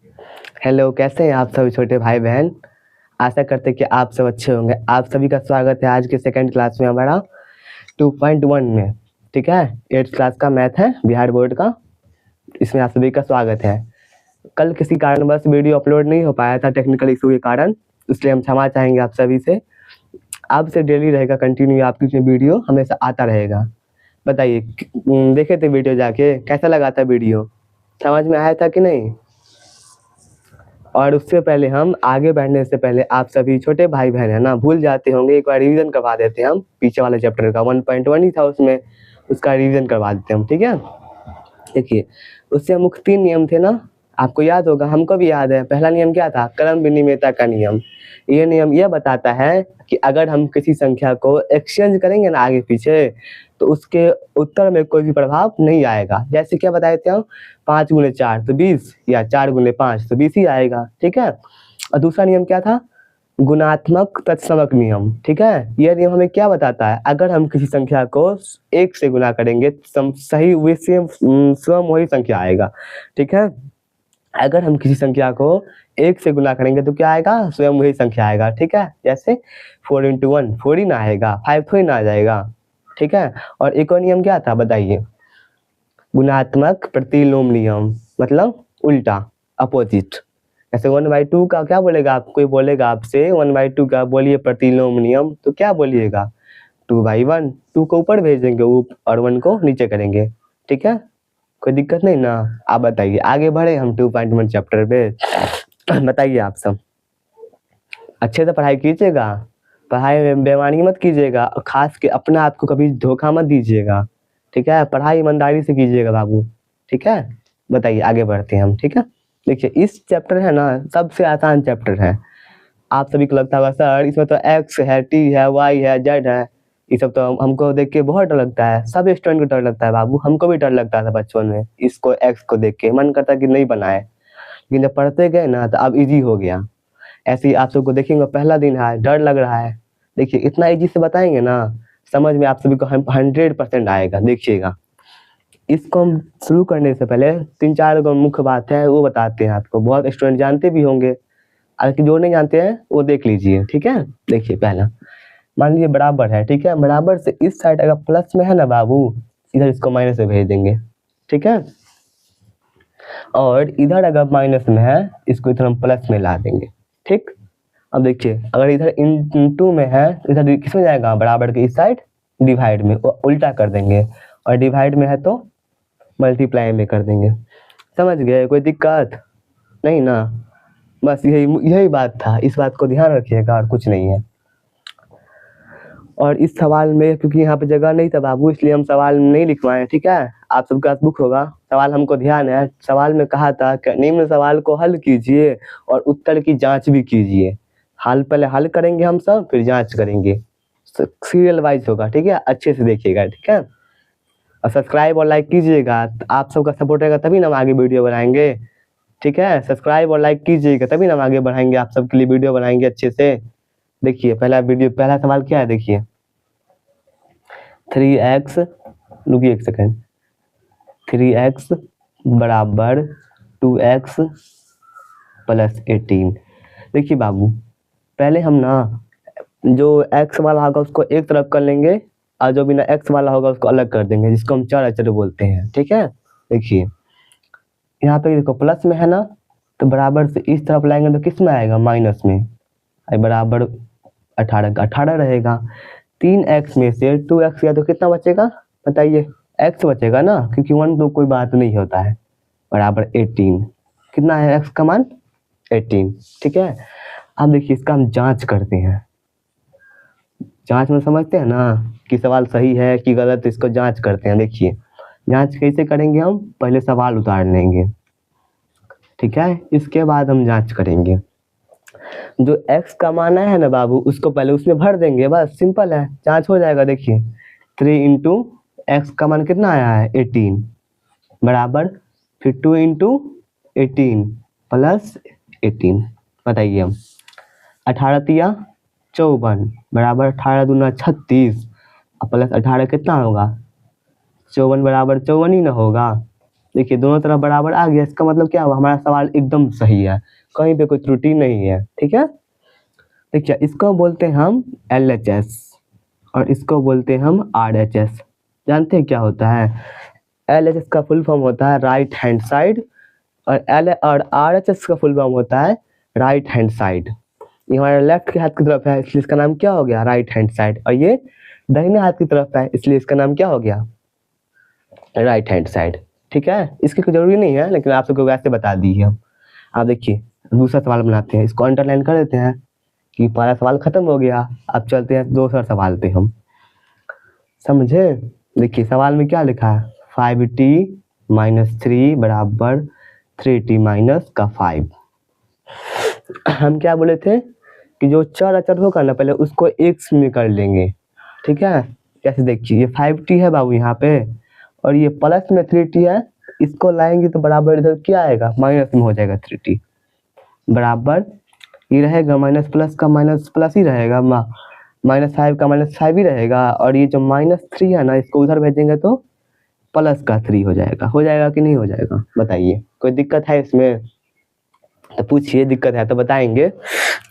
Hello, कैसे हैं आप सभी छोटे भाई बहन। आशा करते हैं कि आप सब अच्छे होंगे। आप सभी का स्वागत है आज के सेकंड क्लास में हमारा 2.1 में। ठीक है, 8th क्लास का मैथ है बिहार बोर्ड का। इसमें आप सभी का स्वागत है। कल किसी कारणवश वीडियो अपलोड नहीं हो पाया था टेक्निकल इशू के कारण, इसलिए हम क्षमा चाहेंगे आप सभी से। आपसे डेली रहेगा कंटिन्यू, आपकी वीडियो हमेशा आता रहेगा। बताइए, देखे थे वीडियो जाके, कैसा लगा था वीडियो, समझ में आया था कि नहीं? और उससे पहले हम आगे बढ़ने से पहले आप सभी छोटे भाई बहन है ना, भूल जाते होंगे, एक बार रिवीजन करवा देते हैं हम पीछे वाले चैप्टर का। 1.1 ही था उसमें, उसका रिवीजन करवा देते हैं हम। ठीक है, देखिए उससे मुख्य 3 नियम थे ना, आपको याद होगा, हमको भी याद है। पहला नियम क्या था? क्रम विनिमयता का नियम। ये नियम यह बताता है कि अगर हम किसी संख्या को एक्सचेंज करेंगे ना आगे पीछे, तो उसके उत्तर में कोई भी प्रभाव नहीं आएगा। जैसे क्या बताए थे हम, 5 गुणे 4 तो 20, या 4 गुणे 5 तो 20 ही आएगा। ठीक है, और दूसरा नियम क्या था? गुणात्मक तत्समक नियम। ठीक है, यह नियम हमें क्या बताता है? अगर हम किसी संख्या को 1 से गुना करेंगे तो सही वैसे स्वयं वही संख्या आएगा। ठीक है, अगर हम किसी संख्या को 1 से गुना करेंगे तो क्या आएगा? स्वयं वही संख्या आएगा। ठीक है, जैसे 4 × 1 4 ही ना आएगा, 5 थोड़ी ना आ जाएगा। ठीक है, और एक और नियम क्या था बताइए? गुणात्मक प्रतिलोम नियम, मतलब उल्टा, अपोजिट। ऐसे 1/2 का क्या बोलेगा आप? कोई बोलेगा आपसे 1/2 का बोलिए प्रतिलोम नियम, तो क्या बोलिएगा? 2/1। 2 को ऊपर भेजेंगे और 1 को नीचे करेंगे। ठीक है, कोई दिक्कत नहीं ना? आप बताइए, आगे बढ़े हम 2.1 चैप्टर पे। बताइए आप सब अच्छे से पढ़ाई कीजिएगा, पढ़ाई में बेईमानी मत कीजिएगा, और खास के अपना आप को कभी धोखा मत दीजिएगा। ठीक है, पढ़ाई ईमानदारी से कीजिएगा बाबू। ठीक है, बताइए आगे बढ़ते हैं हम। ठीक है, देखिए इस चैप्टर है ना, सबसे आसान चैप्टर है। आप सभी को लगता होगा सर इसमें तो एक्स है, टी है, वाई है, जेड है, ये सब तो हमको देख के बहुत डर लगता है। सब स्टूडेंट को डर लगता है बाबू, हमको भी डर लगता था बचपन में। इसको एक्स को देख के मन करता कि नहीं बनाए, लेकिन जब पढ़ते गए ना तो अब इजी हो गया। ऐसे ही आप सबको देखेंगे, पहला दिन है, डर लग रहा है। देखिए इतना इजी से बताएंगे ना, समझ में आप सभी को 100% आएगा। देखिएगा, इसको हम शुरू करने से पहले 3-4 गो मुख्य बात है वो बताते हैं आपको। बहुत स्टूडेंट जानते भी होंगे, अगर जो नहीं जानते हैं वो देख लीजिए। ठीक है, देखिए पहला, मान लीजिए बराबर है। ठीक है, बराबर से इस साइड अगर प्लस में है ना बाबू, इधर इसको माइनस में भेज देंगे। ठीक है, और इधर अगर माइनस में है, इसको इधर हम प्लस में ला देंगे। ठीक, अब देखिए अगर इधर इनटू में है, इधर किस में जाएगा? बराबर के इस साइड डिवाइड में, उल्टा कर देंगे, और डिवाइड में है तो मल्टीप्लाई में कर देंगे। समझ गए? कोई दिक्कत नहीं ना? बस यही यही बात था, इस बात को ध्यान रखिएगा और कुछ नहीं है। और इस सवाल में क्योंकि यहाँ पे जगह नहीं था बाबू, इसलिए हम सवाल नहीं लिखवाए। ठीक है, आप सबके पास बुक होगा, सवाल हमको ध्यान है। सवाल में कहा था कि निम्न सवाल को हल कीजिए और उत्तर की जांच भी कीजिए। पहले हल करेंगे हम सब, फिर जांच करेंगे, सीरियल वाइज होगा। ठीक है, अच्छे से देखिएगा। ठीक है, और सब्सक्राइब और लाइक कीजिएगा, आप सबका सपोर्ट रहेगा तभी ना हम आगे वीडियो बनाएंगे। ठीक है, सब्सक्राइब और लाइक कीजिएगा तभी ना हम आगे बढ़ाएंगे, आप सबके लिए वीडियो बनाएंगे अच्छे से। देखिए पहला सवाल क्या है, देखिए 3x, रुकिए एक सेकेंड, 3x बराबर 2x प्लस 18। देखिए बाबू, पहले हम ना जो x वाला होगा उसको एक तरफ कर लेंगे, और जो बिना x वाला होगा उसको अलग कर देंगे, जिसको हम चर अचर बोलते हैं। ठीक है, देखिए यहाँ पे देखो प्लस में है ना, तो बराबर से इस तरफ लाएंगे तो किस में आएगा? माइनस में। बराबर 18 का 18 रहेगा। 3x में से 2x गया तो कितना बचेगा बताइए? x बचेगा ना, क्योंकि 1 तो कोई बात नहीं होता है। बराबर 18, कितना है x का मान? 18। ठीक है, अब देखिए इसका हम जांच करते हैं। जांच में समझते हैं ना कि सवाल सही है कि गलत, इसको जांच करते हैं। देखिए जांच कैसे करेंगे? हम पहले सवाल उतार लेंगे, ठीक है, इसके बाद हम जांच करेंगे। जो x का मान है ना बाबू, उसको पहले उसमें भर देंगे, बस सिंपल है, जांच हो जाएगा। देखिए 3 × x का मान कितना आया है? 18, बराबर फिर 2 × 18 प्लस 18। बताइए हम 18 तिया 54, बराबर 18 दूना 36, और प्लस 18 कितना होगा? 54 बराबर 54 ही ना होगा। देखिए दोनों तरफ बराबर आ गया, इसका मतलब क्या हुआ, हमारा सवाल एकदम सही है, कहीं पे कोई त्रुटि नहीं है। ठीक है, देखिए इसको बोलते हैं हम LHS और इसको बोलते हैं हम RHS। जानते हैं क्या होता है? LHS का फुल फॉर्म होता है राइट हैंड साइड और RHS का फुल फॉर्म होता है राइट हैंड साइड। ये हमारे लेफ्ट के हाथ की तरफ है इसलिए इसका नाम क्या हो गया, राइट हैंड साइड, और ये दाहिने हाथ की तरफ है इसलिए इसका नाम क्या हो गया, राइट हैंड साइड। ठीक है, इसकी कोई जरूरी नहीं है लेकिन आप सबको वैसे बता दी है हम। आप देखिए दूसरा सवाल बनाते हैं, इसको अंडरलाइन कर देते हैं कि पहला सवाल खत्म हो गया। अब चलते हैं दूसरा सवाल पे हम, समझे? देखिए सवाल में क्या लिखा है, 5t - 3 बराबर 3t - का 5। हम क्या बोले थे कि जो चर अचर होगा ना पहले उसको x में कर लेंगे। ठीक है, कैसे देखिए ये 5t है बाबू यहाँ पे और ये प्लस में 3t है, इसको लाएंगे तो बराबर इधर क्या आएगा, माइनस में हो जाएगा 3t बराबर ये रहेगा माइनस प्लस का माइनस प्लस ही रहेगा, -5 का -5 ही रहेगा, और ये जो -3 है ना इसको उधर भेजेंगे तो प्लस का 3 हो जाएगा कि नहीं हो जाएगा, बताइए कोई दिक्कत है इसमें? तो पूछिए, दिक्कत है तो बताएंगे,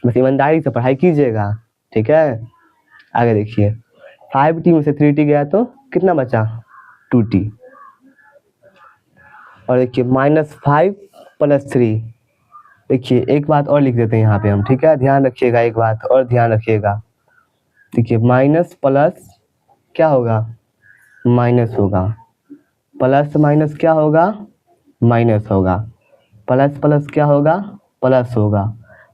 बस ईमानदारी से पढ़ाई कीजिएगा। ठीक है, आगे देखिए 5t में से 3t गया तो कितना बचा, 2t, और देखिए -5 + 3। देखिए एक बात और लिख देते हैं यहाँ पे हम, ठीक है, ध्यान रखिएगा, एक बात और ध्यान रखिएगा। देखिए माइनस प्लस क्या होगा, माइनस होगा, प्लस माइनस क्या होगा, माइनस होगा, प्लस प्लस क्या होगा, प्लस होगा,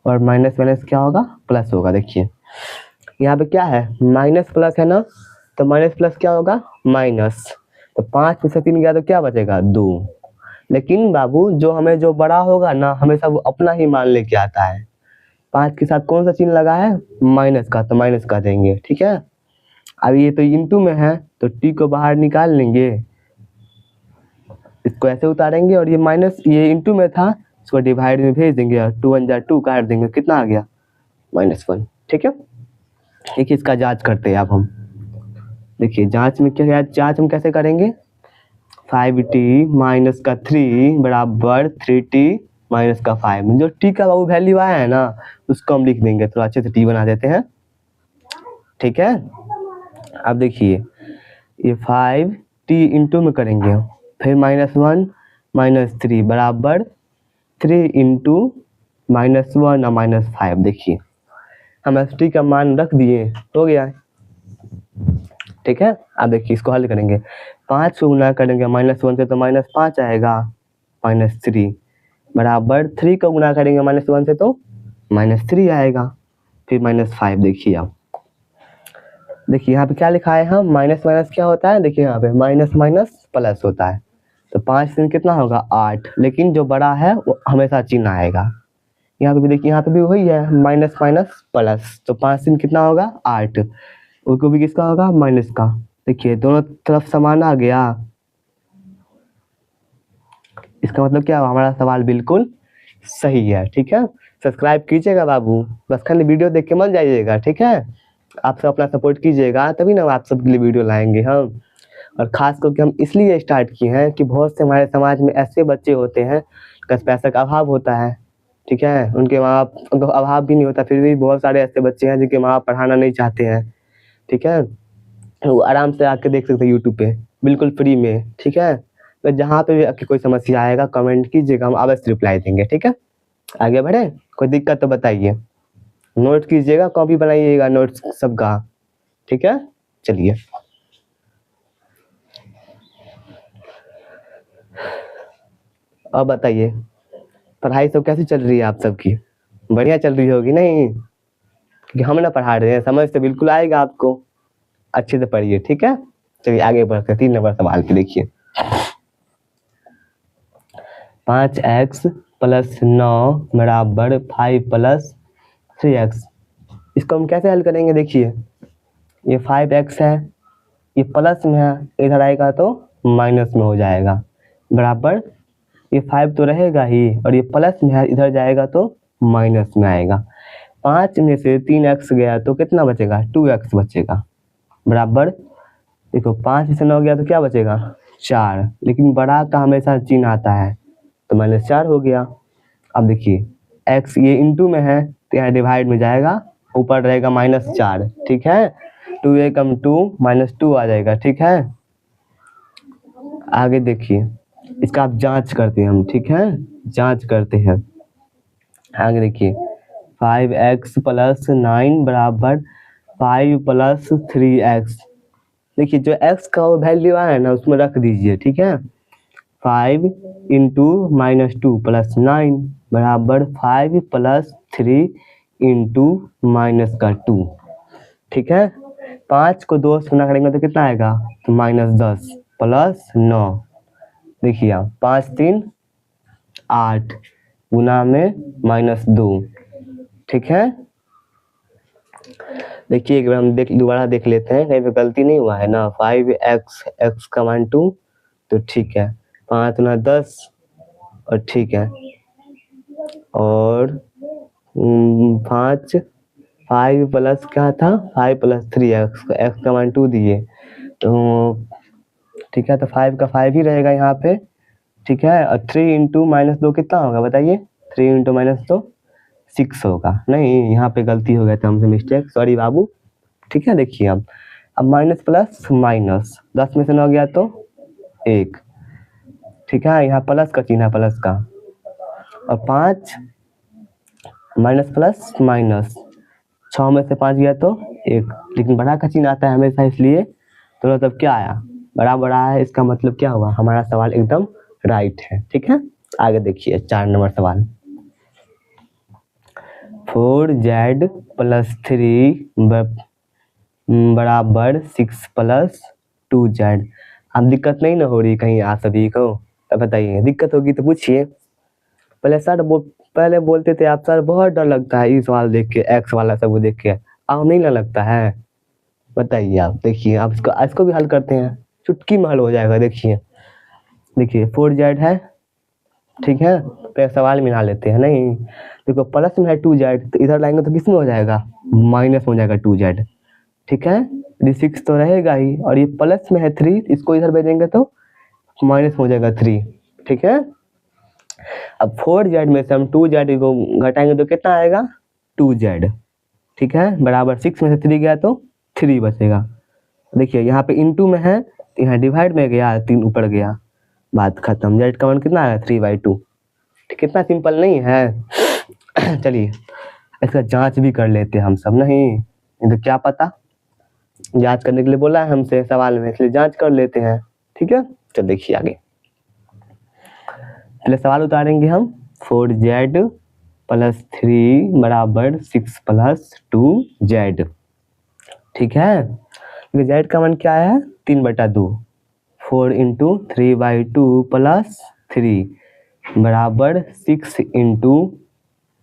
और माइनस माइनस क्या होगा, प्लस होगा। देखिए यहाँ पे क्या है, माइनस प्लस है ना, तो माइनस प्लस क्या होगा, माइनस, तो 5 में से 3 गया तो क्या बचेगा, 2। लेकिन बाबू जो हमें जो बड़ा होगा ना हमेशा वो अपना ही मान लेके आता है। 5 के साथ कौन सा चिन्ह लगा है, माइनस का, तो माइनस का देंगे। ठीक है, अब ये तो इंटू में है तो t को बाहर निकाल लेंगे, इसको ऐसे उतारेंगे, और ये माइनस ये इंटू में था इसको डिवाइड में भेज देंगे और 2 1 जा 2 काट देंगे, कितना आ गया, -1। ठीक है, देखिए इसका जांच करते हैं अब हम। देखिए जांच में क्या, जांच हम कैसे करेंगे, 5t - का 3 बराबर 3t - का 5। जो t का बाबू वैल्यू आया है ना उसको हम लिख देंगे, थोड़ा अच्छे से t बना देते हैं। ठीक है, अब देखिए ये 5t इंटू में करेंगे, फिर -1 - 3 बराबर 3 इंटू -1 और -5। देखिए हम t का मान रख दिए, हो गया। ठीक है, अब देखिए इसको हल करेंगे, 5 को गुना करेंगे -1 से तो -5 आएगा, -3 बराबर 3 को गुना करेंगे -1 से तो -3 आएगा, फिर -5। देखिए अब देखिए यहाँ पे क्या लिखा है, हम माइनस माइनस क्या होता है, देखिए यहाँ पे माइनस माइनस प्लस होता है, तो 5 से कितना होगा 8, लेकिन जो बड़ा है वो हमेशा चिन्ह आएगा। यहाँ पे भी देखिए, यहाँ पे भी वही है माइनस माइनस प्लस, तो 5 से कितना होगा 8, उसको भी किसका होगा, माइनस का। देखिए दोनों तरफ समान आ गया, इसका मतलब क्या हुआ, हमारा सवाल बिल्कुल सही है। ठीक है, सब्सक्राइब कीजिएगा बाबू, बस खाली वीडियो देख के मत जाइएगा। ठीक है, आप सब अपना सपोर्ट कीजिएगा तभी ना आप सबके लिए वीडियो लाएंगे हम। और खास करके हम इसलिए स्टार्ट किए हैं कि बहुत से हमारे समाज में ऐसे बच्चे होते हैं जिनका पैसा का अभाव होता है। ठीक है, उनके माँ बाप उनको अभाव भी नहीं होता, फिर भी बहुत सारे ऐसे बच्चे हैं जिनके माँ बाप पढ़ाना नहीं चाहते हैं। ठीक है, वो आराम से आके देख सकते हैं यूट्यूब पे बिल्कुल फ्री में। ठीक है, तो जहाँ पे भी आपकी कोई समस्या आएगा कमेंट कीजिएगा, हम अवश्य रिप्लाई देंगे। ठीक है, आगे बढ़े, कोई दिक्कत तो बताइए, नोट कीजिएगा, कॉपी बनाइएगा नोट्स सबका। ठीक है, चलिए अब बताइए पढ़ाई सब कैसी चल रही है आप सबकी, बढ़िया चल रही होगी नहीं, क्योंकि हम ना पढ़ा रहे हैं, समझ तो बिल्कुल आएगा आपको, अच्छे से पढ़िए। ठीक है, चलिए आगे बढ़ते हैं 3 नंबर सवाल पे। देखिए 5x + 9 बराबर 5 + 3x, इसको हम कैसे हल करेंगे, देखिए ये 5x है, ये प्लस में है, इधर आएगा तो माइनस में हो जाएगा, बराबर ये 5 तो रहेगा ही, और ये प्लस में है, इधर जाएगा तो माइनस में आएगा। 5 में से 3x गया तो कितना बचेगा, 2x बचेगा, बराबर देखो 5 में से 9 गया तो क्या बचेगा, 4, लेकिन बड़ा का हमेशा चिन्ह आता है तो -4 हो गया। अब देखिए x ये इंटू में है तो यहाँ डिवाइड में जाएगा, ऊपर रहेगा -4, ठीक है। 2a कम 2 -2 आ जाएगा, ठीक है। आगे देखिए इसका आप जांच करते हैं हम, ठीक है, जांच करते हैं। आगे देखिए 5x + 9 बराबर 5 + 3x। देखिए जो x का वो वैल्यू आया ना उसमें रख दीजिए, ठीक है। 5 × -2 + 9 बराबर 5 + 3 × -2, ठीक है। 5 को 2 से गुना करेंगे तो कितना आएगा, तो -10 + 9। देखिए आप 5 × 3 = 8 गुना में -2, ठीक है। देखिए एक बार हम दोबारा देख लेते हैं कहीं पे गलती नहीं हुआ है ना। 5x x का मान 2 तो ठीक है, 5 × 10 और ठीक है, और 5 प्लस क्या था 5 + 3x, x का मान 2 दिए तो ठीक है, तो 5 का 5 ही रहेगा यहाँ पे, ठीक है। और 3 × -2 कितना होगा बताइए, 3 × -2 6 होगा। नहीं यहाँ पे गलती हो गया था हमसे, मिस्टेक, सॉरी बाबू, ठीक है। देखिए अब माइनस प्लस माइनस 10 में से 9 गया तो 1, ठीक है, यहाँ प्लस का चिन्ह है, प्लस का। और 5 माइनस प्लस माइनस 6 में से 5 गया तो 1, लेकिन बड़ा का चिन्ह आता है हमेशा, इसलिए तो मतलब क्या आया, बड़ा बड़ा है, इसका मतलब क्या हुआ, हमारा सवाल एकदम राइट है, ठीक है। आगे देखिए 4 नंबर सवाल। 4z + 3 बराबर 6 + 2z। अब दिक्कत नहीं ना हो रही कहीं आप सभी को, तो बताइए, दिक्कत होगी तो पूछिए। पहले बोलते थे आप सर बहुत डर लगता है इस सवाल देख के, एक्स वाला सब देख के, अब नहीं ना लगता है, बताइए आप। देखिए आप इसको भी हल करते हैं, चुटकी में हल हो जाएगा। देखिए 4z है, ठीक है, तो एक सवाल मिला लेते हैं। नहीं देखो प्लस में है 2z तो इधर लाएंगे तो किस में हो जाएगा, माइनस में हो जाएगा 2z, ठीक है। 6 तो रहेगा ही, और ये प्लस में है 3, इसको इधर भेजेंगे तो माइनस हो जाएगा 3, ठीक है। अब 4z में से हम 2z को घटाएंगे तो कितना आएगा, 2z, ठीक है, बराबर 6 में से 3 गया तो 3 बचेगा। देखिए यहाँ पे इंटू में है तो यहाँ डिवाइड में गया, 3 ऊपर गया, बात खत्म। z का मान कितना आया, 3/2, कितना सिंपल नहीं है। चलिए इसका जांच भी कर लेते हैं हम सब, नहीं तो क्या पता, जांच करने के लिए बोला है हमसे सवाल में, इसलिए जांच कर लेते हैं, ठीक है। तो देखिए आगे पहले सवाल उतारेंगे हम। 4z + 3 बराबर 6 + 2z, ठीक है। z का मान क्या है, 3/2, 4 × 3/2 + 3 बराबर 6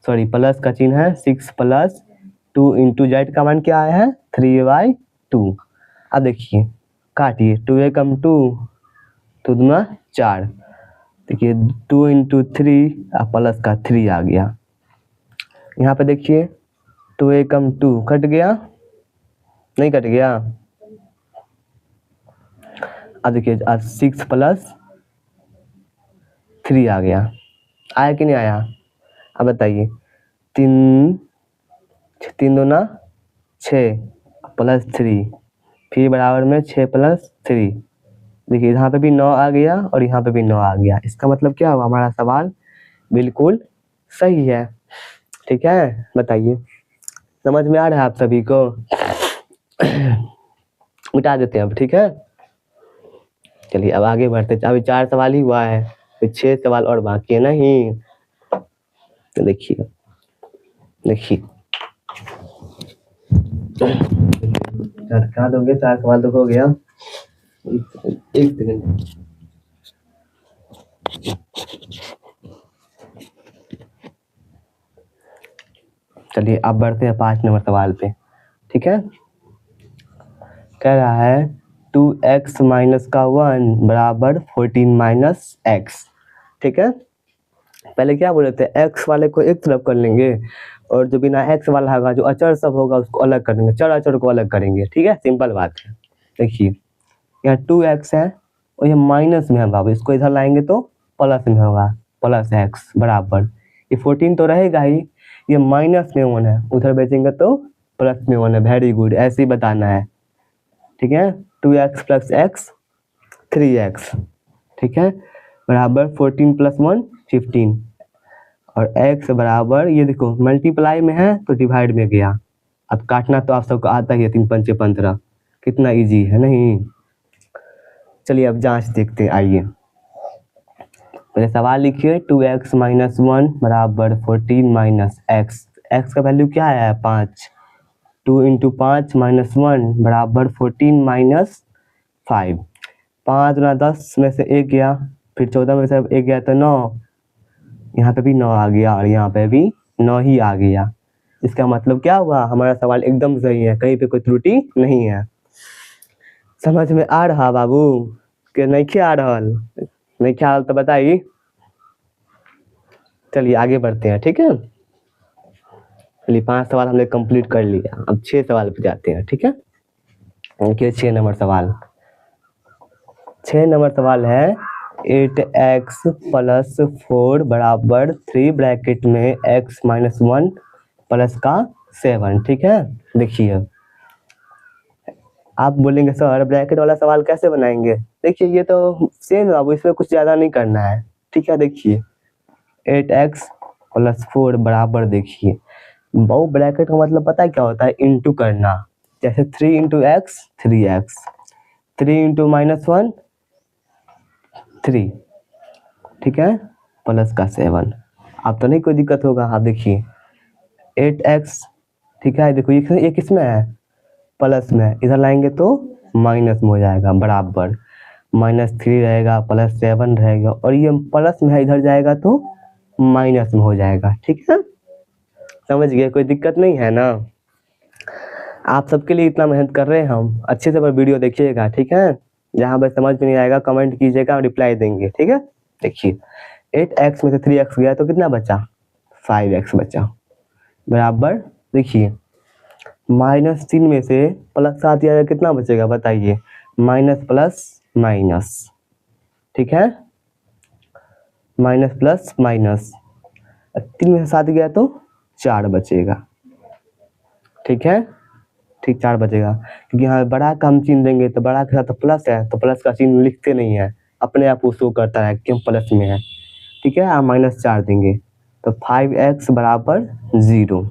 सॉरी प्लस का चिन्ह है, 6 + 2 × z का मान क्या आया है, 3/2। अब देखिए काटिए, 2a कम 2 तो 2 4, देखिए 2 × 3 प्लस का 3 आ गया। यहाँ पे देखिए 2a कम 2 कट गया, नहीं कट गया। अब देखिए 6 + 3 आ गया, आया कि नहीं आया, अब बताइए। 3 2 6 + 3 फिर बराबर में 6 + 3, देखिए यहाँ पे भी 9 आ गया और यहाँ पे भी 9 आ गया। इसका मतलब क्या हुआ, हमारा सवाल बिल्कुल सही है, ठीक है। बताइए समझ में आ रहा है आप सभी को। मिटा देते हैं अब, ठीक है। चलिए अब आगे बढ़ते, अभी 4 सवाल ही हुआ है, फिर 6 सवाल और बाकी है, नहीं तो देखिए क्या दोगे, 4 सवाल तो हो गया, एक सेकंड। चलिए अब बढ़ते हैं 5 नंबर सवाल पे, ठीक है। कह रहा है 2x - 1 बराबर 14 - x, ठीक है। पहले क्या बोले थे, x वाले को एक तरफ कर लेंगे और जो बिना x वाला होगा, जो अचर सब होगा उसको अलग कर देंगे, चर अचर को अलग करेंगे, ठीक है, सिंपल बात है। देखिए यहाँ 2x है, और ये माइनस में है बाबू, इसको इधर लाएंगे तो प्लस में होगा, प्लस एक्स बराबर, ये 14 तो रहेगा ही, ये माइनस में 1 है, उधर बेचेंगे तो प्लस में 1 है। वेरी गुड, ऐसे ही बताना है, ठीक है। 2x प्लस एक्स 3x, ठीक है, बराबर 14 प्लस 1 15, और x बराबर ये देखो मल्टीप्लाई में है तो डिवाइड में गया। अब काटना तो आप सबको आता ही है, 3 पंचे 15, कितना इजी है नहीं। चलिए अब जांच देखते हैं, आइए पहले सवाल लिखिए। 2x माइनस 1 बराबर 14 माइनस एक्स, एक्स का वैल्यू क्या है 5, 2 इंटू 5 माइनस 1 बराबर 14 माइनस 5, 5 गुना 10 में से 1 गया, फिर 14 में से 1 गया तो 9, यहाँ पे भी 9 आ गया और यहाँ पे भी 9 ही आ गया। इसका मतलब क्या हुआ, हमारा सवाल एकदम सही है, कहीं पे कोई त्रुटि नहीं है। समझ में आ रहा बाबू कि नहीं आ रहा, नहीं ख्याल तो बताइए। चलिए आगे बढ़ते हैं, ठीक है। चलिए 5 सवाल हमने कंप्लीट कर लिया, अब 6 सवाल पे जाते हैं, ठीक है। देखिए 6 नंबर सवाल, 6 नंबर सवाल है 8x प्लस 4 बराबर 3 ब्रैकेट में x माइनस 1 प्लस का 7, ठीक है। देखिए आप बोलेंगे सर ब्रैकेट वाला सवाल कैसे बनाएंगे, देखिए ये तो सेम है बाबू, इसमें कुछ ज़्यादा नहीं करना है, ठीक है। देखिए 8x प्लस 4 बराबर, देखिए बहु ब्रैकेट का मतलब पता है क्या होता है, इंटू करना, जैसे 3 into x 3x, 3 into minus 1 3, ठीक है, प्लस का 7। अब तो नहीं कोई दिक्कत होगा। आप देखिए 8x, ठीक है, देखो ये किस में है, प्लस में, इधर लाएंगे तो माइनस में हो जाएगा, बराबर -3 रहेगा प्लस 7 रहेगा, और ये प्लस में है, इधर जाएगा तो माइनस में हो जाएगा, ठीक है। समझ गए, कोई दिक्कत नहीं है ना। आप सबके लिए इतना मेहनत कर रहे हैं हम, अच्छे से पर वीडियो देखिएगा, ठीक है। जहाँ पर समझ में नहीं आएगा कमेंट कीजिएगा, रिप्लाई देंगे, ठीक है। देखिए 8x में से 3x गया तो कितना बचा, 5x बचा, बराबर, देखिए -3 में से प्लस 7 दिया जाए कितना बचेगा बताइए, माइनस प्लस माइनस, ठीक है, माइनस प्लस माइनस, 3 में से 7 गया तो 4 बचेगा, ठीक है, ठीक 4 बचेगा, क्योंकि यहाँ बड़ा का हम चिन्ह देंगे तो बड़ा के साथ तो प्लस है, तो प्लस का चिन्ह लिखते नहीं है, अपने आप वो शो करता है कि हम प्लस में है, ठीक है। आप -4 देंगे तो 5x बराबर 0।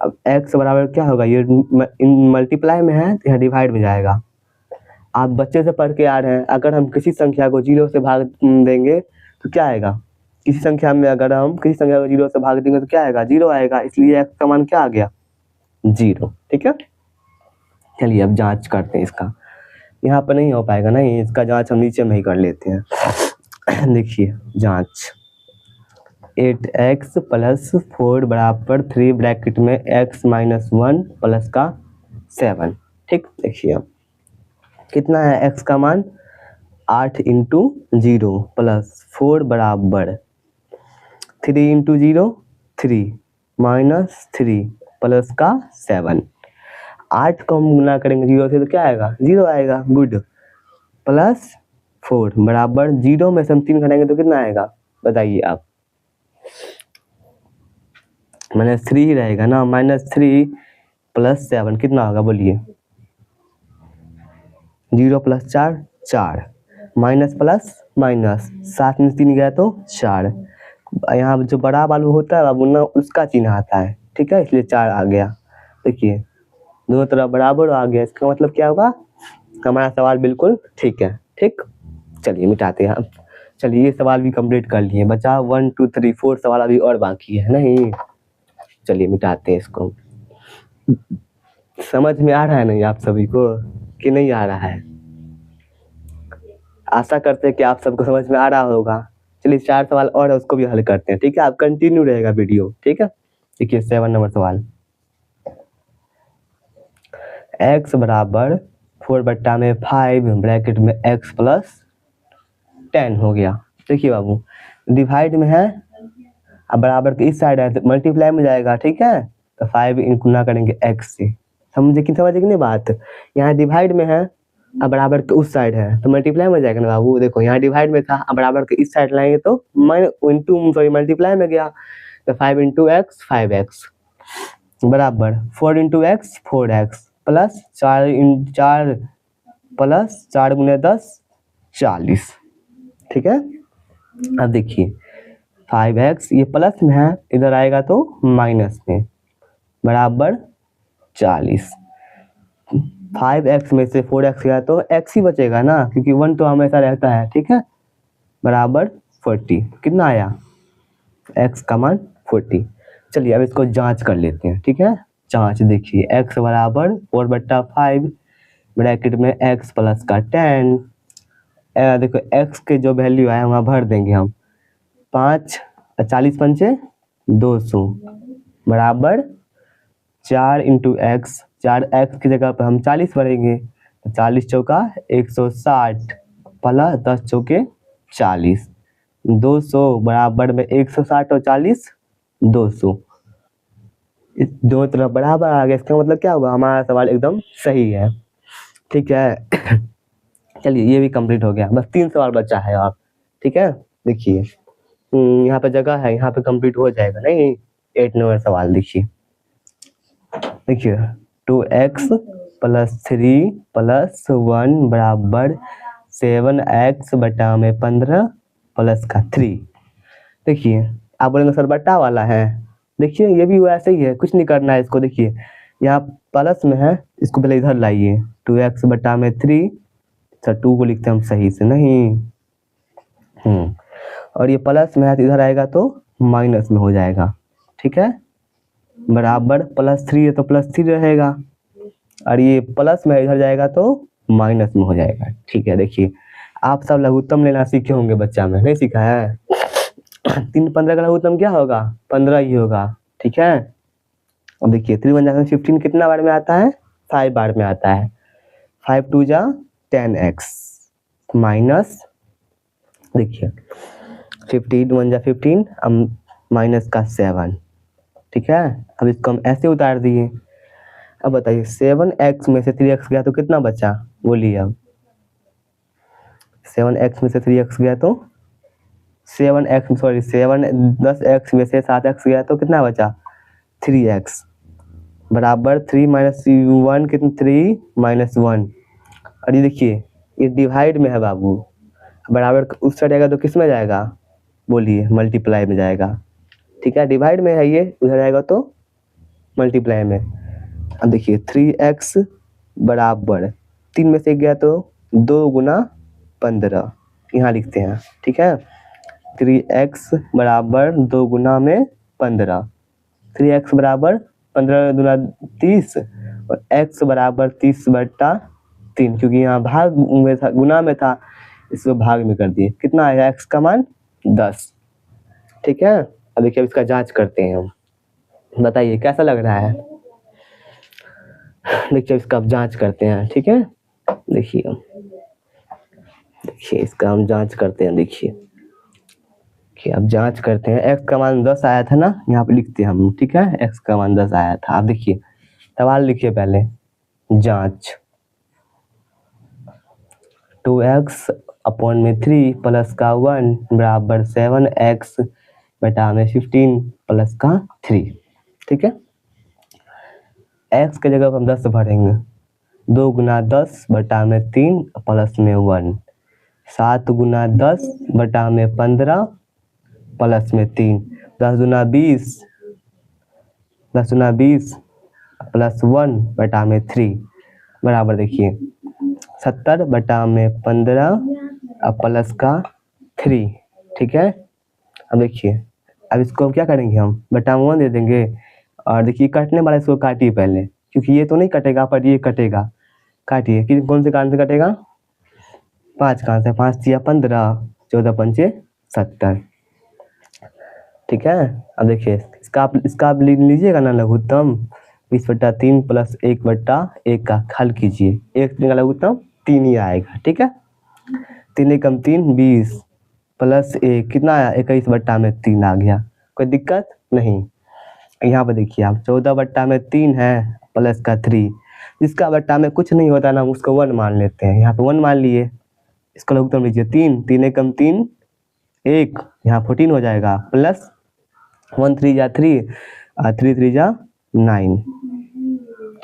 अब x बराबर क्या होगा, ये मल्टीप्लाई में है तो यहाँ डिवाइड में जाएगा। आप बच्चे से पढ़ के आ रहे हैं, अगर हम किसी संख्या को 0 से भाग देंगे तो क्या आएगा, किसी संख्या में अगर हम किसी संख्या को 0 से भाग देंगे तो क्या आएगा, 0 आएगा, इसलिए x का मान क्या आ गया 0, ठीक है। चलिए अब जांच करते हैं इसका, यहाँ पर नहीं हो पाएगा, नहीं इसका जांच हम नीचे में ही कर लेते हैं। देखिए जांच, 8x प्लस 4 बराबर 3 ब्रैकेट में x माइनस 1 प्लस का 7, ठीक। देखिए कितना है x का मान, 8 इंटू 0 प्लस 4 बराबर 3 इंटू 0 3 माइनस 3 प्लस का 7, 8 को हम गुना करेंगे 0 से तो क्या आएगा, 0 आएगा, गुड, प्लस 4 बराबर 0 में से हम 3 घटाएंगे तो कितना आएगा बताइए आप, -3 ही रहेगा ना, -3 प्लस 7 कितना होगा बोलिए, 0 प्लस 4 4, माइनस प्लस माइनस, 7 में 3 गया तो 4, यहाँ जो बड़ा वाला होता है बाबू ना उसका चिन्ह आता है, ठीक है, इसलिए 4 आ गया। देखिए दोनों तरफ बराबर आ गया, इसका मतलब क्या होगा, हमारा सवाल बिल्कुल ठीक है, ठीक। चलिए मिटाते हैं, चलिए ये सवाल भी कंप्लीट कर लिए, बचा 1 2 3 4 सवाल अभी और बाकी है नहीं। चलिए मिटाते हैं इसको। समझ में आ रहा है नहीं आप सभी को कि नहीं आ रहा है, आशा करते हैं कि आप सबको समझ में आ रहा होगा। चलिए 4 सवाल और है उसको भी हल करते हैं, ठीक है, आप कंटिन्यू रहेगा वीडियो, ठीक है। देखिए 7 नंबर सवाल, x बराबर 4/5 ब्रैकेट में x प्लस 10 हो गया। देखिए बाबू डिवाइड में है, अब बराबर के इस साइड है तो मल्टीप्लाई में जाएगा, ठीक है, तो 5 गुना करेंगे x से, समझे कि नहीं बात, यहाँ डिवाइड में है अब बराबर के उस साइड है तो मल्टीप्लाई में जाएगा ना बाबू। देखो यहाँ डिवाइड में था, अब बराबर के इस साइड लाएंगे तो मल्टीप्लाई में गया। तो 5 इंटू एक्स 5x बराबर 4 into x 4x plus 4 plus 4 गुने 10 40। ठीक है। अब देखिए 5x ये प्लस में है, इधर आएगा तो माइनस में, बराबर 40। 5x में से 4x गया तो x ही बचेगा ना, क्योंकि 1 तो हमेशा रहता है। ठीक है, बराबर 40। कितना आया x का मान 40। चलिए अब इसको जांच कर लेते हैं। ठीक है, जांच देखिए x बराबर 4/5 ब्रैकेट में x प्लस का 10। देखो x के जो वैल्यू आया वहाँ भर देंगे हम। 5 40 पंचे 200 बराबर 4 इंटू एक्स। 4x की जगह पर हम 40 भरेंगे तो 40 चौका 160 प्लस 10 चौके 40 200 बराबर में 160 और 40 200। इस दोनों तरफ बराबर आ गया। इसका मतलब क्या हुआ, हमारा सवाल एकदम सही है। ठीक है। चलिए ये भी कंप्लीट हो गया, बस 3 सवाल बचा है आप। ठीक है, देखिए यहाँ पे जगह है, यहाँ पे कंप्लीट हो जाएगा। नहीं 8 नंबर सवाल देखिए। देखिए 2x प्लस 3 प्लस 1 बराबर 7x बटा में 15 प्लस का 3। देखिए आप बोलेंगे सर बटा वाला है, देखिए ये भी वैसे ही है, कुछ नहीं करना है इसको। देखिए यहाँ प्लस में है, इसको पहले इधर लाइए। 2x बटा में 3, सर 2 को लिखते हैं हम सही से नहीं। और ये प्लस में है तो इधर आएगा तो माइनस में हो जाएगा। ठीक है, बराबर प्लस 3 है तो प्लस 3 रहेगा, और ये प्लस में इधर जाएगा तो माइनस में हो जाएगा। ठीक है, देखिए आप सब लघुत्तम लेना सीखे होंगे, बच्चा में नहीं सीखा है। 3 15 का लघुत्तम क्या होगा, 15 ही होगा। ठीक है, अब देखिए 3 1 जा 15 कितना बार में आता है, 5 बार में आता है। 5 2 जा 10x माइनस, देखिए 15 1 जा 15 अब माइनस का 7। ठीक है, अब इसको हम ऐसे उतार दिए। अब बताइए 7x में से 3x गया तो कितना बचा, बोलिए। अब 7x में से 3x गया तो 10x में से 7x गया तो कितना बचा 3x बराबर 3 माइनस 1 कितना 3 माइनस 1। और ये देखिए ये डिवाइड में है बाबू, बराबर उस साइड जाएगा तो किस में जाएगा, बोलिए मल्टीप्लाई में जाएगा। ठीक है, डिवाइड में है ये, उधर जाएगा तो मल्टीप्लाई में। अब देखिए 3x बराबर 3 में से गया तो 2 गुना 15, यहाँ लिखते हैं। ठीक है, 3x बराबर 2 गुना में 15। 3x बराबर 15 दूना 30 और x बराबर 30 बटा 3, क्योंकि यहाँ भाग में था, गुना में था, इसको भाग में कर दिए। कितना आया x का मान 10। ठीक है, अब देखिए अब इसका जांच करते हैं हम, बताइए कैसा लग रहा है। देखिए इसका अब जांच करते हैं। ठीक है, देखिए इसका हम जांच करते हैं। देखिए कि अब जांच करते हैं। x का मान 10 आया था ना, यहाँ पे लिखते हैं हम। ठीक है, x का मान 10 आया था। अब देखिए सवाल लिखिए पहले, जांच 2x अपॉन में 3 प्लस का 1 बराबर 7x बटा में 15 प्लस का 3। ठीक है, x के जगह पर हम 10 भरेंगे, 2 गुना 10 बटा में 3 प्लस में 1, 7 गुना 10 बटा में 15 प्लस में 3, 10 गुना 20 प्लस 1 बटा में 3 बराबर देखिए 70 बटा में 15 प्लस का 3। ठीक है, अब देखिए अब इसको क्या करेंगे हम, बटा 1 दे देंगे। और देखिए कटने वाला इसको काटिए पहले, क्योंकि ये तो नहीं कटेगा पर ये कटेगा। काटिए कि कौन से कान से कटेगा, 5 कान से। 5 दिया 15, 14 पंचे 70। ठीक है, अब देखिए इसका आप लीजिएगा ना लघुत्तम 20/3 प्लस 1/1 का हल कीजिए। 1 का लघुत्तम 3 ही आएगा। ठीक है, 3 कम 3 20 प्लस 1 कितना आया 21/3 आ गया। कोई दिक्कत नहीं। यहाँ पर देखिए आप 14/3 है प्लस का 3, जिसका बट्टा में कुछ नहीं होता ना हम उसको 1 मान लेते हैं। यहाँ पे 1 मान लिए, इसका लघुत्तम लीजिए 3, 3 एकम 3, 1, यहाँ 14 हो जाएगा, प्लस 1 3 जा 3, 3 3 जा 9,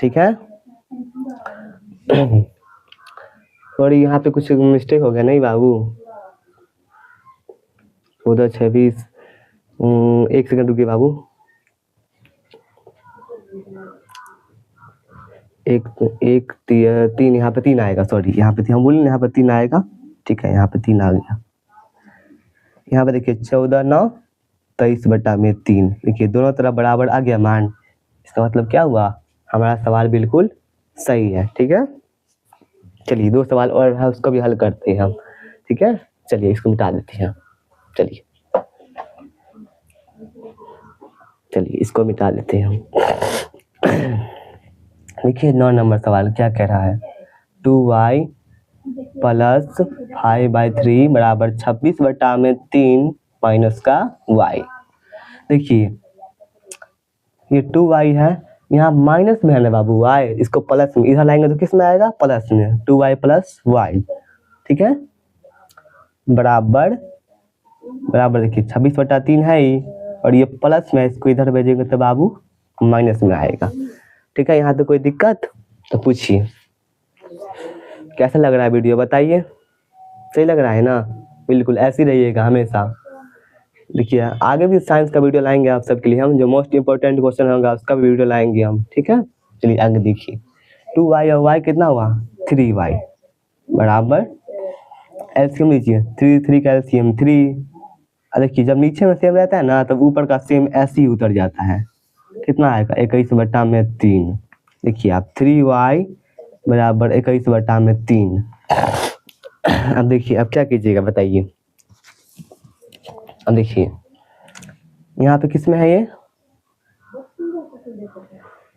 ठीक है। सॉरी यहाँ पे कुछ मिस्टेक हो गया नहीं बाबू, 14 26, 1 सेकंड रुकिए बाबू, एक 3 यहाँ पे 3 आएगा, सॉरी यहाँ पे हम बोले यहाँ पे 3 आएगा, ठीक है, यहाँ पे 3 आ गया। यहाँ पे देखिए 14 9 23 बटा में 3, देखिए दोनों तरफ बराबर आ गया मान, इसका मतलब क्या हुआ, हमारा सवाल बिल्कुल सही है, ठीक है। चलिए 2 सवाल और है उसको भी हल करते हैं हम, ठीक है। चलिए इसको मिटा देते हैं, चलिए इसको मिटा देते हैं हम। देखिए 9 नंबर सवाल क्या कह रहा है, 2y प्लस 5/3 बराबर 26 बटा में 3 माइनस का y। देखिए ये 2y है, यहाँ माइनस में है ना बाबू y, इसको प्लस में इधर लाएंगे तो किस में आएगा, प्लस में, 2y प्लस y, ठीक है, बराबर देखिए 26 बटा 3 है ही, और ये प्लस में, इसको इधर भेजेंगे तो बाबू माइनस में आएगा, ठीक है। यहाँ तो कोई दिक्कत तो पूछिए, कैसा लग रहा है वीडियो बताइए, सही लग रहा है ना, बिल्कुल ऐसे ही रहिएगा हमेशा। देखिए आगे भी साइंस का वीडियो लाएंगे आप सबके लिए हम, जो मोस्ट इंपॉर्टेंट क्वेश्चन होगा उसका भी वीडियो लाएंगे हम, ठीक है। चलिए आगे देखिए, 2y और y कितना हुआ, 3y बराबर एलसीएम लीजिए, 3 3 का एलसीएम 3, देखिए जब नीचे में सेम रहता है ना तब ऊपर का सेम ऐसे ही उतर जाता है, कितना आएगा 21 बटा में 3, देखिए आप 3y बराबर 21 बटा में 3। अब देखिए अब क्या कीजिएगा बताइए, अब देखिए यहाँ पे किस में है ये,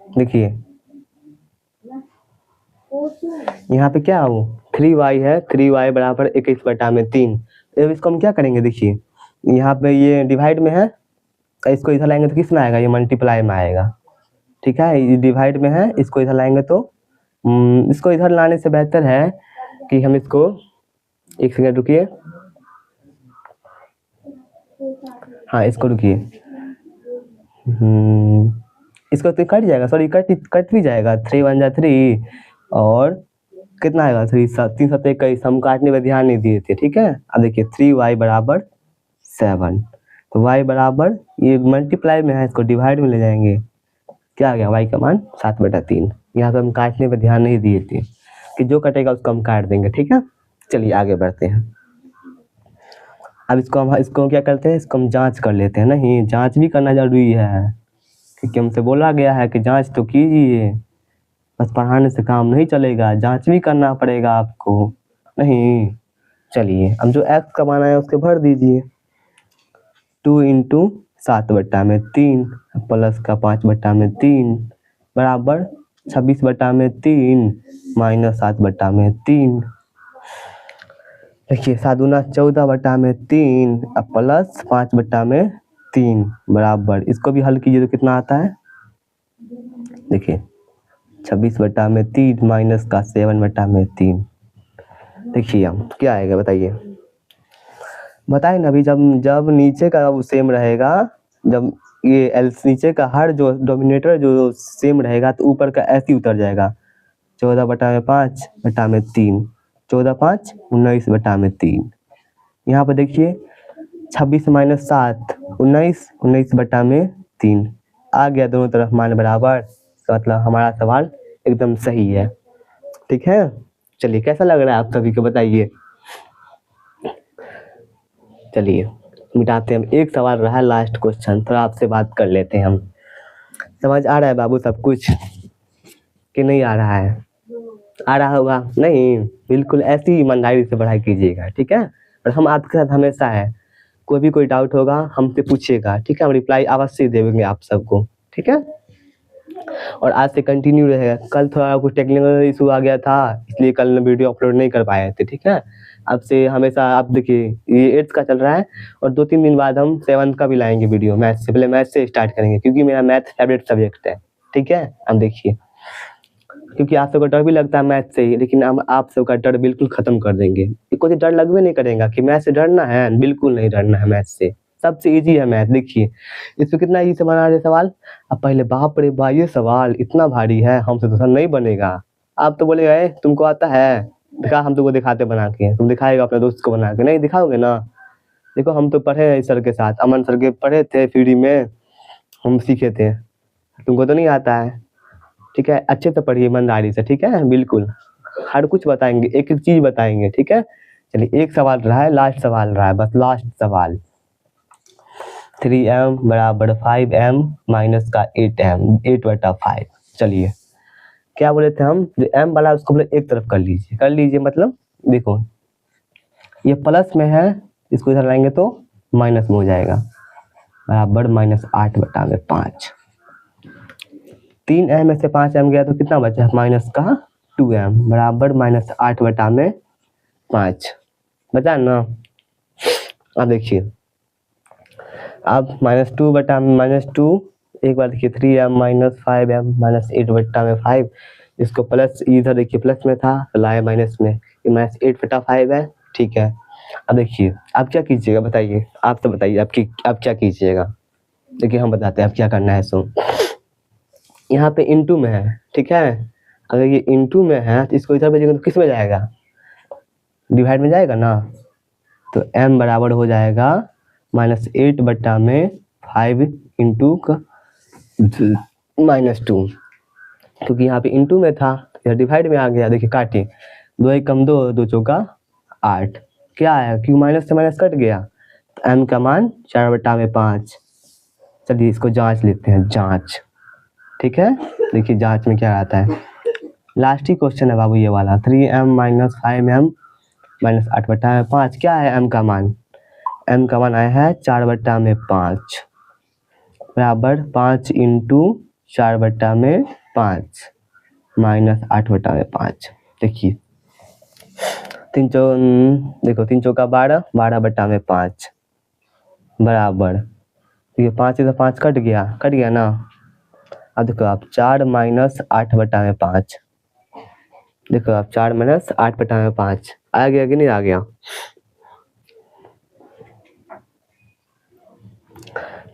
देखिए यहाँ पे क्या हो 3y है, 3y बराबर 21 बटा में 3, तो इसको हम क्या करेंगे, देखिए यहाँ पे ये डिवाइड में है, इसको इधर लाएंगे तो किस में आएगा, ये मल्टीप्लाई में आएगा, ठीक है, ये डिवाइड में है, इसको इधर लाएंगे तो इसको इधर लाने से बेहतर है कि हम इसको, एक सेकंड रुकिए, हाँ इसको रुकिए, इसको तो कट जाएगा, सॉरी कट भी जाएगा, 3 1 जा 3, और कितना आएगा 3 3 7 21, हम काटने में ध्यान नहीं दिए थे, ठीक है। अब देखिए 3y बराबर 7, तो y बराबर ये मल्टीप्लाई में है, इसको डिवाइड में ले जाएंगे, क्या आ गया y का मान 7 बटा 3, यहाँ पे हम काटने पे ध्यान नहीं दिए थे कि जो कटेगा उसको हम काट देंगे, ठीक है। चलिए आगे बढ़ते हैं, अब इसको क्या करते हैं, इसको हम जांच कर लेते हैं, नहीं जांच भी करना जरूरी है, क्योंकि हमसे बोला गया है कि जांच तो कीजिए, बस पढ़ाने से काम नहीं चलेगा, जांच भी करना पड़ेगा आपको, नहीं। चलिए अब जो x का मान आया उसके भर दीजिए, 2 × 7 बटा में 3 प्लस का 5 बटा में 3 बराबर 26 बटा में 3 माइनस 7 बटा में 3, देखिए 7 दूना 14 बटा में 3 प्लस 5 बटा में 3 बराबर, इसको भी हल कीजिए तो कितना आता है, देखिए 26 बटा में 3 माइनस का 7 बटा में 3, देखिए हम क्या आएगा बताइए, बताइए ना अभी, जब नीचे का सेम रहेगा, जब ये नीचे का हर जो डोमिनेटर जो सेम रहेगा तो ऊपर का ऐसे ही उतर जाएगा, 14 बटा में 5 बटा में 3, 14 5 19 बटा में 3, यहाँ पर देखिए 26 माइनस 7 19, 19 बटा में 3 आ गया, दोनों तरफ मान बराबर, तो मतलब हमारा सवाल एकदम सही है, ठीक है। चलिए कैसा लग रहा है आप सभी को बताइए, चलिए मिटाते हैं हम, एक सवाल रहा है लास्ट क्वेश्चन, थोड़ा आपसे बात कर लेते हैं हम, समझ आ रहा है बाबू सब कुछ कि नहीं आ रहा है, आ रहा होगा, नहीं बिल्कुल ऐसी ईमानदारी से पढ़ाई कीजिएगा, ठीक है, और हम आपके साथ हमेशा है, कोई डाउट होगा हमसे पूछिएगा, ठीक है, हम रिप्लाई अवश्य देंगे आप सबको, ठीक है। और आज से कंटिन्यू रहेगा, कल थोड़ा कुछ टेक्निकल इशू आ गया था इसलिए कल वीडियो अपलोड नहीं कर पाए थे, ठीक है। अब से हमेशा आप देखिए ये 8th का चल रहा है, और 2-3 दिन बाद हम 7th का भी लाएंगे वीडियो, मैथ से पहले मैथ से स्टार्ट करेंगे, क्योंकि मेरा मैथ फेवरेट सब्जेक्ट है, ठीक है। अब देखिए क्योंकि आप सबका डर भी लगता है मैथ से ही, लेकिन हम आप सबका डर बिल्कुल खत्म कर देंगे। कोई डर लगवे नहीं करेगा कि मैथ से डरना है, बिल्कुल नहीं डरना है मैथ से। सबसे इजी है मैथ। देखिए इसमें कितना इजी से बना रहे सवाल। अब पहले बाप रे बा, ये सवाल इतना भारी है, हमसे तो सर नहीं बनेगा। आप तो बोलेगा तुमको आता है, दिखा, हम तुमको दिखाते बना के। तुम दिखाएगा अपने दोस्त को बना के, नहीं दिखाओगे ना। देखो हम तो पढ़े हैं सर के साथ, अमन सर के पढ़े थे फ्री में, हम सीखे थे। तुमको तो नहीं आता है, ठीक है। अच्छे से पढ़िए ईमानदारी से, ठीक है। बिल्कुल हर कुछ बताएंगे, एक एक चीज बताएंगे, ठीक है। चलिए एक सवाल रहा है, लास्ट सवाल रहा है, बस लास्ट सवाल। 3m बराबर 5m माइनस का 8m, 8/5। चलिए क्या बोले थे हम, जो m वाला उसको बोले एक तरफ कर लीजिए, मतलब देखो ये प्लस में है, इसको इधर लाएंगे तो माइनस में हो जाएगा, बराबर -8/5। 3m में से 5m गया तो कितना बचा, माइनस का 2m, बराबर -8/5 बचा ना। अब देखिए, अब -2/-2, एक बार देखिए 3m माइनस 5m माइनस 8/5, इसको प्लस, इधर देखिए प्लस में था तो लाए माइनस में, ये -8/5 है, ठीक है। अब देखिए आप क्या कीजिएगा बताइए, आप तो बताइए आप क्या कीजिएगा। देखिए हम बताते हैं आप क्या करना है। सो यहाँ पे इनटू में है, ठीक है। अगर ये इनटू में है तो इसको इधर भेजेंगे तो किस में जाएगा, डिवाइड में जाएगा ना। तो m बराबर हो जाएगा -8/5 इंटू -2, क्योंकि यहाँ पे इंटू में था, इधर डिवाइड में आ गया। देखिए काटे, 2 1 कम 2, 2 चौका 8, क्या आया, क्यों माइनस से माइनस कट गया, तो m का मान 4/5। चलिए इसको जांच लेते हैं, जांच, ठीक है। देखिए जांच में क्या आता है, लास्ट ही क्वेश्चन है बाबू ये वाला। 3m माइनस 5m माइनस 8/5, क्या है m का मान, m का मान आया है 4/5, बराबर 5 इंटू 4/5 माइनस 8/5। देखिए 3 चौका 12, 12/5 बराबर, ये 5 से 5 कट गया ना। अब देखो आप 4 माइनस 8/5, देखो आप 4 माइनस 8/5 आ गया कि नहीं आ गया।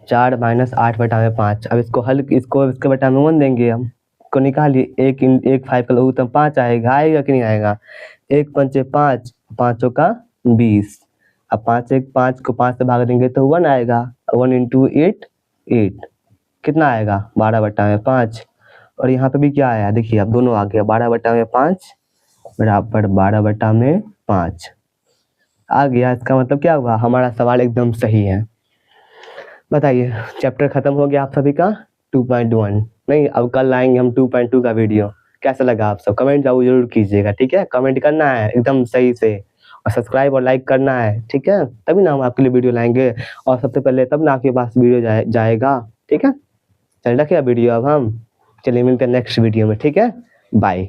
4 माइनस 8/5। अब इसको हल, इसको इसके बटा में 1 देंगे, हम को निकालिए। 1 5 का लघुत्तम 5 आएगा कि नहीं आएगा। 1 पंचे 5, 5 का 20। अब 5 को 5 से भाग देंगे तो 1 आएगा, 1 इंटू 8, 8 कितना आएगा 12/5। और यहाँ पे भी क्या आया, देखिए अब दोनों आ गया, 12/5 बराबर 12/5 आ गया। इसका मतलब क्या हुआ, हमारा सवाल एकदम सही है। बताइए चैप्टर खत्म हो गया आप सभी का 2.1। नहीं, अब कल आएंगे हम 2.2 का वीडियो। कैसा लगा आप सब कमेंट जरूर कीजिएगा, ठीक है। कमेंट करना है एकदम सही से, और सब्सक्राइब और लाइक करना है, ठीक है। तभी ना हम आपके लिए वीडियो लाएंगे, और सबसे पहले तब ना आपके पास वीडियो जाएगा, ठीक है। चल रखे वीडियो अब हम, चलिए मिलते हैं नेक्स्ट वीडियो में, ठीक है। बाय।